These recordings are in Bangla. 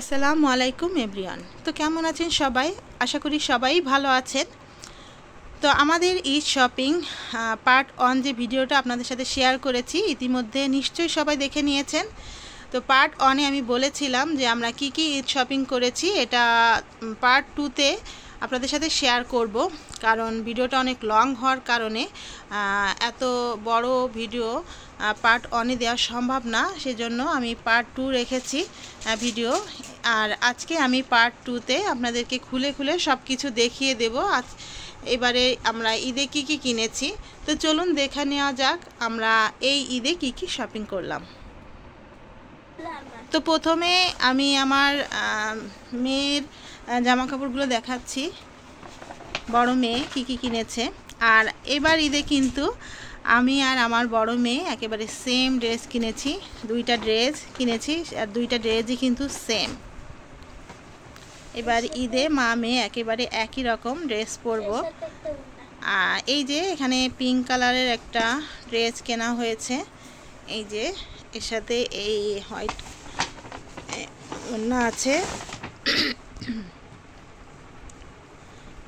আসসালামু আলাইকুম এভরিওয়ান। তো কেমন আছেন সবাই? আশা করি সবাই ভালো আছেন। তো আমাদের ঈদ শপিং পার্ট 1 যে ভিডিওটা আপনাদের সাথে শেয়ার করেছি ইতিমধ্যে নিশ্চয়ই সবাই দেখে নিয়েছেন। তো পার্ট 1-এ আমি বলেছিলাম যে আমরা কি কি ঈদ শপিং করেছি, এটা পার্ট 2-তে আপনাদের সাথে শেয়ার করব, কারণ ভিডিওটা অনেক লং হওয়ার কারণে এত বড় ভিডিও পার্ট 1-এ দেওয়া সম্ভব না, সেজন্য আমি পার্ট 2 রেখেছি ভিডিও। আর আজকে আমি পার্ট 2-তে আপনাদেরকে খুলে খুলে সব কিছু দেখিয়ে দেব এবারে আমরা ঈদে কি কি কিনেছি। তো চলুন দেখে নেওয়া যাক আমরা এই ঈদে কি কি শপিং করলাম। তো প্রথমে আমি আমার মেয়ের জামা কাপড়গুলো দেখাচ্ছি, বড় মেয়ে কি কি কিনেছে। আর এবার ঈদে কিন্তু আমি আর আমার বড় মেয়ে একেবারে সেম ড্রেস কিনেছি, দুইটা ড্রেস কিনেছি আর দুইটা ড্রেসই কিন্তু সেম। এবার ঈদে মা মেয়ে একেবারে একই রকম ড্রেস পরবো। এই যে এখানে পিঙ্ক কালারের একটা ড্রেস কেনা হয়েছে, এই যে এর সাথে এই হোয়াইট ওড়না আছে,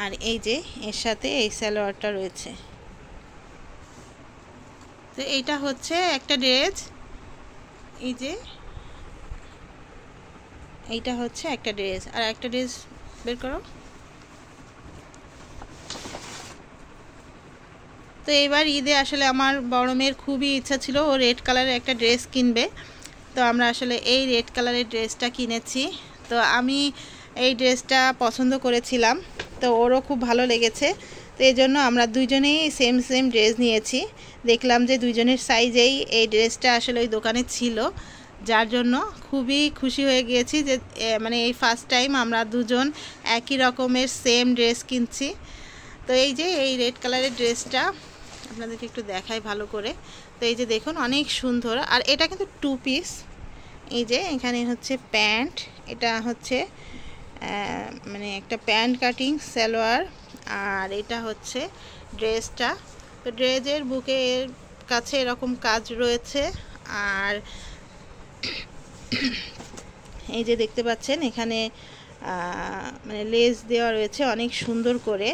আর এই যে এর সাথে এই সালোয়ারটা রয়েছে। তো এইটা হচ্ছে একটা ড্রেস, এই যে এইটা হচ্ছে একটা ড্রেস, আর একটা ড্রেস বের করো। তো এবার ঈদে আসলে আমার বড় মেয়ের খুবই ইচ্ছা ছিল ও রেড কালারের একটা ড্রেস কিনবে, তো আমরা আসলে এই রেড কালারের ড্রেসটা কিনেছি। তো আমি এই ড্রেসটা পছন্দ করেছিলাম, তো ওরও খুব ভালো লেগেছে, তো এই জন্য আমরা দুইজনেই সেম সেম ড্রেস নিয়েছি। দেখলাম যে দুইজনের সাইজেই এই ড্রেসটা আসলে ওই দোকানে ছিল, যার জন্য খুবই খুশি হয়ে গিয়েছি যে মানে এই ফার্স্ট টাইম আমরা দুজন একই রকমের সেম ড্রেস কিনছি। তো এই যে এই রেড কালারের ড্রেসটা আপনাদেরকে একটু দেখাই ভালো করে। তো এই যে দেখুন অনেক সুন্দর, আর এটা কিন্তু 2 পিস। এই যে এখানে হচ্ছে প্যান্ট, এটা হচ্ছে মানে একটা প্যান্ট কাটিং সালোয়ার, আর এটা হচ্ছে ড্রেসটা। তো ড্রেসের বুকের কাছে এরকম কাজ রয়েছে, আর এই যে দেখতে পাচ্ছেন এখানে মানে লেস দেওয়া রয়েছে অনেক সুন্দর করে,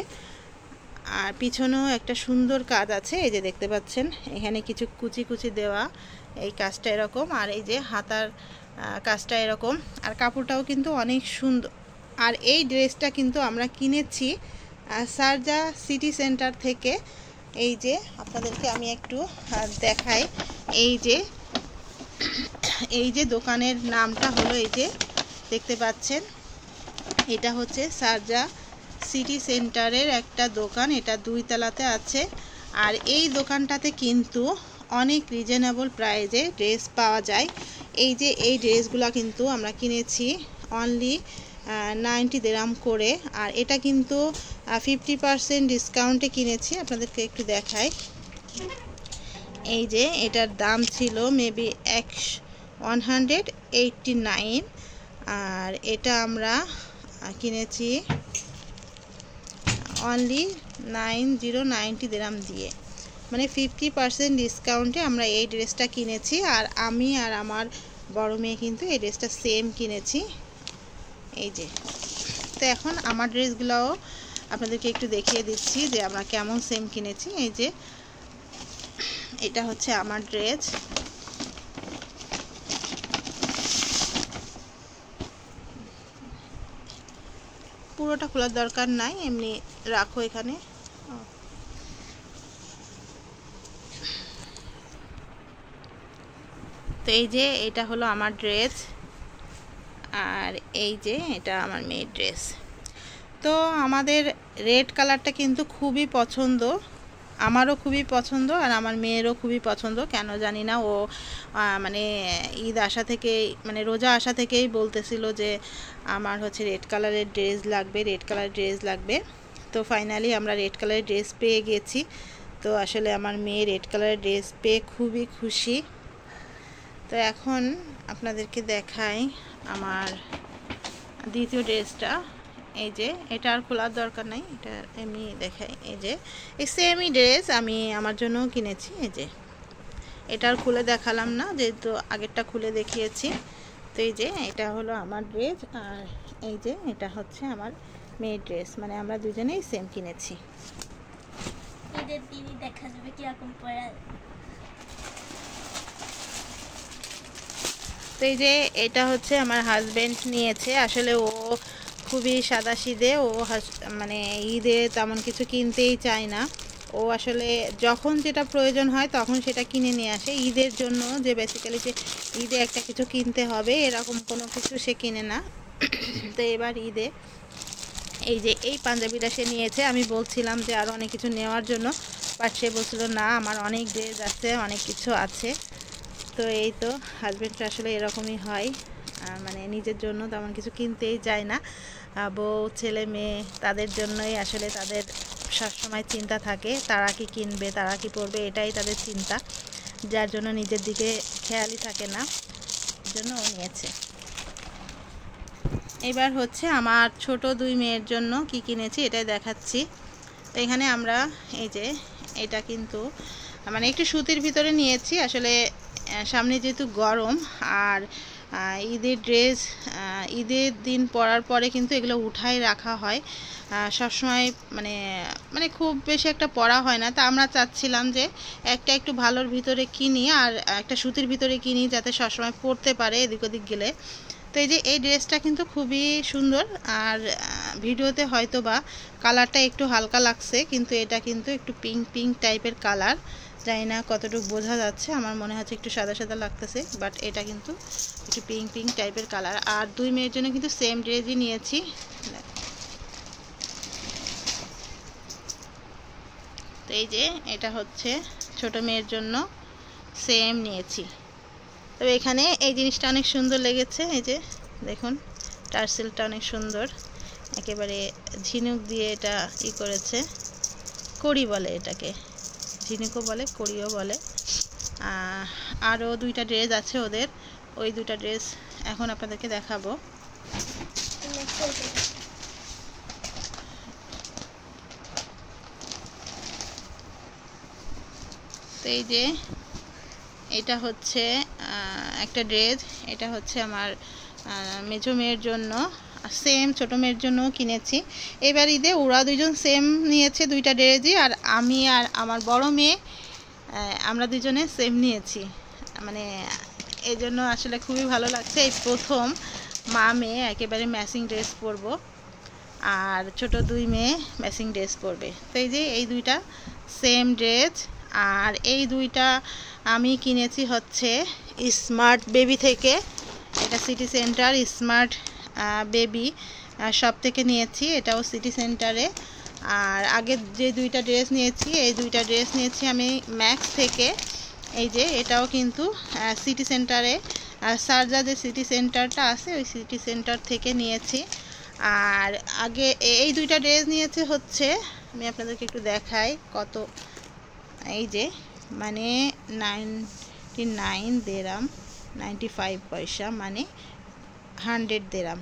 আর পিছনেও একটা সুন্দর কাজ আছে, এই যে দেখতে পাচ্ছেন এখানে কিছু কুচি কুচি দেওয়া, এই কাজটা এরকম, আর এই যে হাতার কাজটা এরকম, আর কাপড়টাও কিন্তু অনেক সুন্দর। আর এই ড্রেসটা কিন্তু আমরা কিনেছি শারজা সিটি সেন্টার থেকে। এই যে আপনাদেরকে আমি একটু দেখাই, এই যে দোকানের নামটা হলো, এই যে দেখতে পাচ্ছেন এটা হচ্ছে শারজা সিটি সেন্টারের একটা দোকান, এটা 2 তলাতে আছে। আর এই দোকানটাতে কিন্তু অনেক রিজনেবল প্রাইসে ড্রেস পাওয়া যায়। এই যে এই ড্রেসগুলো কিন্তু আমরা কিনেছি অনলি 90 দিরহাম করে, আর এটা কিন্তু 50% ডিসকাউন্টে কিনেছি। আপনাদেরকে একটু দেখাই, এই যে এটার দাম ছিল মেবি 189, আর এটা আমরা কিনেছি অনলি 9090 দিরহাম দিয়ে, মানে 50% ডিসকাউন্টে আমরা এই ড্রেসটা কিনেছি। আর আমি আর আমার বড় মেয়ে কিন্তু এই ড্রেসটা সেম কিনেছি, এই যে। তো এখন আমার ড্রেসগুলোও আপনাদেরকে একটু দেখিয়ে দিচ্ছি যে আমরা কেমন সেম কিনেছি। এই যে এটা হচ্ছে আমার ড্রেস, পুরোটা খোলার দরকার নাই, এমনি রাখো এখানে। তো এই যে এটা হলো আমার ড্রেস, আর এই যে এটা আমার মেয়ের ড্রেস। তো আমাদের রেড কালারটা কিন্তু খুবই পছন্দ, আমারও খুবই পছন্দ আর আমার মেয়েরও খুবই পছন্দ, কেন জানি না ও মানে ঈদ আসা থেকেই, মানে রোজা আসা থেকেই বলতেছিল যে আমার হচ্ছে রেড কালারের ড্রেস লাগবে, রেড কালারের ড্রেস লাগবে। তো ফাইনালি আমরা রেড কালারের ড্রেস পেয়ে গেছি। তো আসলে আমার মেয়ে রেড কালারের ড্রেস পেয়ে খুবই খুশি। তো এখন আপনাদেরকে দেখাই আমার দ্বিতীয় ড্রেসটা, এই যে এটা আর খোলার দরকার নাই, এটা এমনি দেখাই। এই যে এই সেমই ড্রেস আমি আমার জন্য কিনেছি, এই যে এটা আর খুলে দেখালাম না যেহেতু আগেরটা খুলে দেখিয়েছি। তো এই যে এটা হলো আমার ড্রেস, আর এই যে এটা হচ্ছে আমার মেয়ের ড্রেস, মানে আমরা দুজনেই সেম কিনেছি। ঈদের দিনই দেখা যাবে কিরকম পরা। তো এই যে এটা হচ্ছে আমার হাজব্যান্ড নিয়েছে। আসলে ও খুবই সাদাসিধে, ও মানে ঈদে তেমন কিছু কিনতেই চায় না। ও আসলে যখন যেটা প্রয়োজন হয় তখন সেটা কিনে নিয়ে আসে। ঈদের জন্য যে বেসিক্যালি যে ঈদে একটা কিছু কিনতে হবে এরকম কোনো কিছু সে কিনে না। তো এবার ঈদে এই যে এই পাঞ্জাবিটা সে নিয়েছে। আমি বলছিলাম যে আরও অনেক কিছু নেওয়ার জন্য, বাট সে বলছিল না আমার অনেক ড্রেস আছে, অনেক কিছু আছে। তো এই তো হাজব্যান্ডটা আসলে এরকমই হয়, মানে নিজের জন্য তেমন কিছু কিনতেই যায় না। বউ ছেলে মেয়ে তাদের জন্যই আসলে তাদের সবসময় চিন্তা থাকে, তারা কি কিনবে, তারা কি পরবে, এটাই তাদের চিন্তা, যার জন্য নিজের দিকে খেয়ালই থাকে না, জন্য ও নিয়েছে। এবার হচ্ছে আমার ছোট দুই মেয়ের জন্য কি কিনেছি এটাই দেখাচ্ছি। তো এখানে আমরা এই যে এটা কিন্তু মানে একটু সুতির ভিতরে নিয়েছি। আসলে সামনে যেহেতু গরম আর ঈদের ড্রেস ঈদের দিন পরার পরে কিন্তু এগুলো উঠাই রাখা হয়, সবসময় মানে মানে খুব বেশি একটা পরা হয় না। তা আমরা চাচ্ছিলাম যে একটা একটু ভালোর ভিতরে কিনি আর একটা সুতির ভিতরে কিনি, যাতে সবসময় পরতে পারে এদিক ওদিক গেলে। তো এই যে এই ড্রেসটা কিন্তু খুবই সুন্দর, আর ভিডিওতে হয়তো বা কালারটা একটু হালকা লাগছে, কিন্তু এটা কিন্তু একটু পিঙ্ক পিঙ্ক টাইপের কালার। জানি না কতটুকু বোঝা যাচ্ছে, আমার মনে হচ্ছে একটু সাদা সাদা লাগতেছে, বাট এটা কিন্তু একটু পিঙ্ক পিঙ্ক টাইপের কালার। আর দুই মেয়ের জন্য কিন্তু সেম ড্রেসই নিয়েছি। তো এই যে এটা হচ্ছে ছোট মেয়ের জন্য সেম নিয়েছি। তবে এখানে এই জিনিসটা অনেক সুন্দর লেগেছে, এই যে দেখুন টার্সেলটা অনেক সুন্দর, একেবারে ঝিনুক দিয়ে এটা ই করেছে, কড়ি বলে এটাকে, ঝিনুকও বলে কড়িও বলে। আরও দুইটা ড্রেস আছে ওদের, ওই দুইটা ড্রেস এখন আপনাদেরকে দেখাবো। তো এই যে এটা হচ্ছে একটা ড্রেস, এটা হচ্ছে আমার মেজো মেয়ের জন্য, সেম ছোটো মেয়ের জন্যও কিনেছি। এবার ঈদে ওরা দুজন সেম নিয়েছে দুইটা ড্রেসই, আর আমি আর আমার বড় মেয়ে আমরা দুজনে সেম নিয়েছি। মানে এই জন্য আসলে খুবই ভালো লাগছে, এই প্রথম মা মেয়ে একেবারে ম্যাচিং ড্রেস পরবো, আর ছোট দুই মেয়ে ম্যাচিং ড্রেস পরবে। তো এই যে এই দুইটা সেম ড্রেস, আর এই দুইটা আমি কিনেছি হচ্ছে স্মার্ট বেবি থেকে। এটা সিটি সেন্টার স্মার্ট বেবি সব থেকে নিয়েছি, এটাও সিটি সেন্টারে। আর আগে যে দুইটা ড্রেস নিয়েছি এই দুইটা ড্রেস নিয়েছি আমি ম্যাক্স থেকে। এই যে এটাও কিন্তু সিটি সেন্টারে, সারজা যে সিটি সেন্টারটা আছে ওই সিটি সেন্টার থেকে নিয়েছি। আর আগে এই দুইটা ড্রেস নিয়েছে হচ্ছে, আমি আপনাদেরকে একটু দেখাই কত, এই যে মানে 99 দেরাম 95 পয়সা, মানে 100 দেরাম,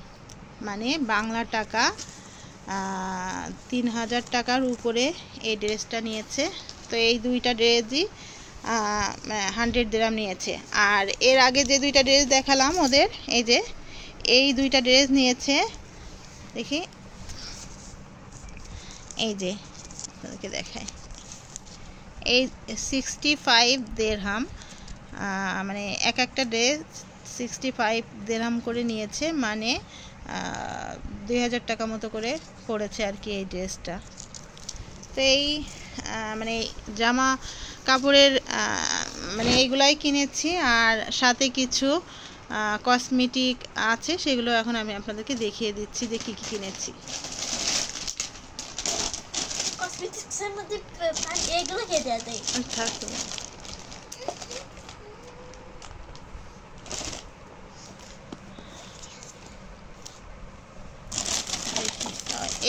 মানে বাংলা টাকা 3000 টাকার উপরে এই ড্রেসটা নিয়েছে। তো এই দুইটা ড্রেসই 100 দেরাম নিয়েছে। আর এর আগে যে দুইটা ড্রেস দেখালাম ওদের, এই যে এই দুইটা ড্রেস নিয়েছে, দেখি এই যে আপনাদেরকে দেখায়, এই 65 দেরহাম, মানে এক একটা ড্রেস 65 দেরহাম করে নিয়েছে, মানে 2000 টাকা মতো করে পড়েছে আর কি এই ড্রেসটা। তো এই মানে জামা কাপড়ের মানে এইগুলাই কিনেছি, আর সাথে কিছু কসমেটিক আছে, সেগুলো এখন আমি আপনাদেরকে দেখিয়ে দিচ্ছি যে কী কী কিনেছি। কসমেটিক্সের মধ্যে এগুলো কে দেয়? আচ্ছা,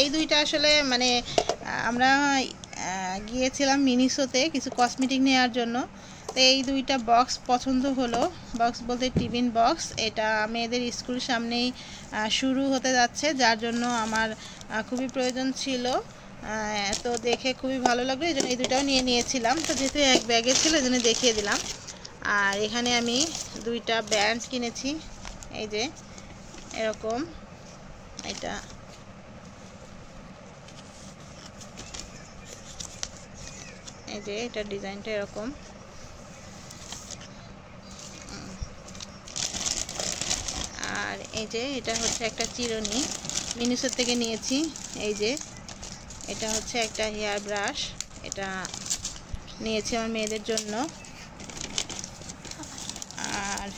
এই দুইটা আসলে মানে আমরা গিয়েছিলাম মিনিসোতে কিছু কসমেটিক নেওয়ার জন্য। তো এই দুইটা বক্স পছন্দ হলো, বক্স বলতে টিফিন বক্স, এটা মেয়েদের স্কুল সামনেই শুরু হতে যাচ্ছে, যার জন্য আমার খুবই প্রয়োজন ছিল। তো দেখে খুবই ভালো লাগলো, এই জন্য এই দুইটাও নিয়ে নিয়েছিলাম। তো যেহেতু এক ব্যাগে ছিল এই জন্য দেখিয়ে দিলাম। আর এখানে আমি দুইটা ব্যান্ড কিনেছি, এই যে এরকম, এটা এই যে এটা ডিজাইনটা এরকম। আর এই যে এটা হচ্ছে একটা চিরুনি, মিনিসোর থেকে নিয়েছি। এই যে এটা হচ্ছে একটা হেয়ার ব্রাশ, এটা নিয়েছি আমার মেয়েদের জন্য। আর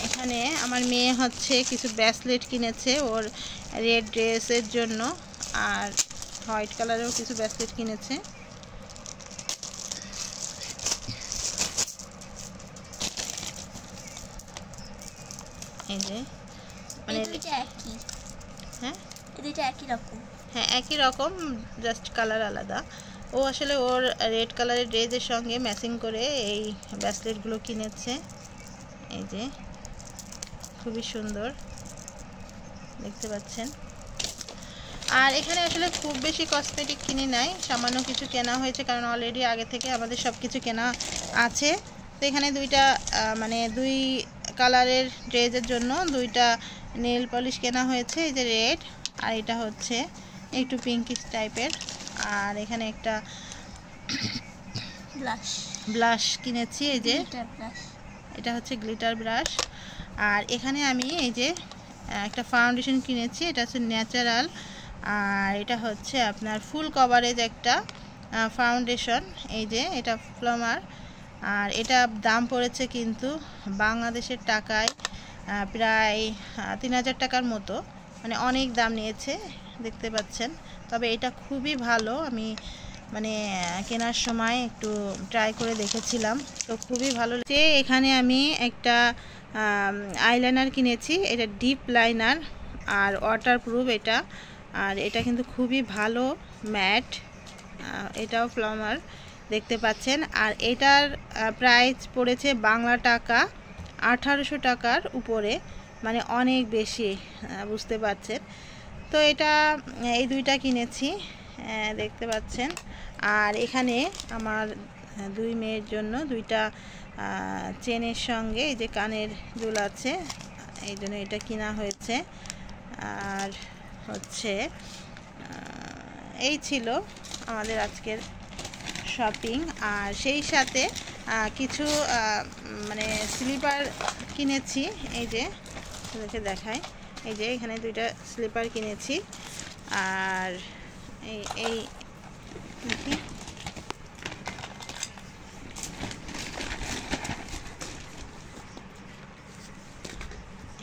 এখানে আমার মেয়ে হচ্ছে কিছু ব্রেসলেট কিনেছে ওর রেড ড্রেসের জন্য, আর হোয়াইট কালারেও কিছু ব্রেসলেট কিনেছে। এই যে মানে দুইটা একই, হ্যাঁ এই দুইটা একই রকম, হ্যাঁ একই রকম, জাস্ট কালার আলাদা। ও আসলে ওর রেড কালারের ড্রেসের সঙ্গে ম্যাচিং করে এই ব্রেসলেটগুলো কিনেছে। এই যে খুবই সুন্দর দেখতে পাচ্ছেন। আর এখানে আসলে খুব বেশি কসমেটিক কিনি নাই, সামান্য কিছু কেনা হয়েছে, কারণ অলরেডি আগে থেকে আমাদের সব কিছু কেনা আছে। তো এখানে দুইটা মানে দুই কালারের ড্রেসের জন্য দুইটা নেল পলিশ কেনা হয়েছে, এই যে রেড, আর এটা হচ্ছে একটু পিঙ্কিশ টাইপের। আর এখানে একটা ব্লাশ কিনেছি, এই যে এটা হচ্ছে গ্লিটার ব্রাশ। আর এখানে আমি এই যে একটা ফাউন্ডেশন কিনেছি, এটা হচ্ছে ন্যাচারাল, আর এটা হচ্ছে আপনার ফুল কভারেজ একটা ফাউন্ডেশন। এই যে এটা ফ্লামার, আর এটা দাম পড়েছে কিন্তু বাংলাদেশের টাকায় প্রায় 3000 টাকার মতো, মানে অনেক দাম নিয়েছে দেখতে পাচ্ছেন। তবে এটা খুবই ভালো, আমি মানে কেনার সময় একটু ট্রাই করে দেখেছিলাম, তো খুবই ভালো লাগছে। এখানে আমি একটা আইলাইনার কিনেছি, এটা ডিপ লাইনার আর ওয়াটারপ্রুফ এটা, আর এটা কিন্তু খুবই ভালো ম্যাট, এটাও ফ্লামার দেখতে পাচ্ছেন। আর এটার প্রাইস পড়েছে বাংলা টাকা 1800 টাকার উপরে, মানে অনেক বেশি, বুঝতে পারছেন। তো এটা এই দুইটা কিনেছি দেখতে পাচ্ছেন। আর এখানে আমার দুই মেয়ের জন্য দুইটা চেনের সঙ্গে এই যে কানের দুল আছে, এই জন্য এটা কিনা হয়েছে। আর হচ্ছে এই ছিল আমাদের আজকের শপিং। আর সেই সাথে কিছু মানে স্লিপার কিনেছি, এই যে আপনাদেরকে দেখাই, এই যে এখানে দুইটা স্লিপার কিনেছি। আর এই এই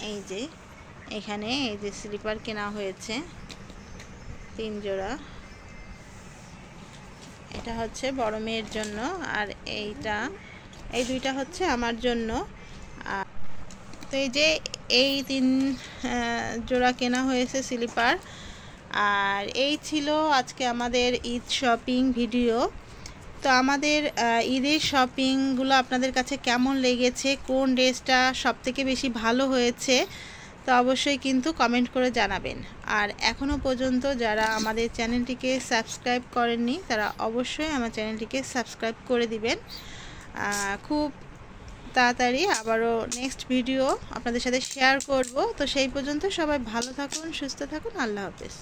এই যে এখানে এই যে স্লিপার কেনা হয়েছে 3 জোড়া, এটা হচ্ছে বড় মেয়ের জন্য, আর এই দুইটা হচ্ছে আমার জন্য। তো এই যে এই 3 জোড়া কেনা হয়েছে স্লিপার। আর এই ছিল আজকে আমাদের ঈদ শপিং ভিডিও। তো আমাদের ঈদের শপিংগুলো আপনাদের কাছে কেমন লেগেছে, কোন ড্রেসটা সবথেকে বেশি ভালো হয়েছে, তো অবশ্যই কিন্তু কমেন্ট করে জানাবেন। আর এখনও পর্যন্ত যারা আমাদের চ্যানেলটিকে সাবস্ক্রাইব করেননি তারা অবশ্যই আমার চ্যানেলটিকে সাবস্ক্রাইব করে দিবেন। খুব তাড়াতাড়ি আবারও নেক্সট ভিডিও আপনাদের সাথে শেয়ার করব। তো সেই পর্যন্ত সবাই ভালো থাকুন, সুস্থ থাকুন, আল্লাহ হাফেজ।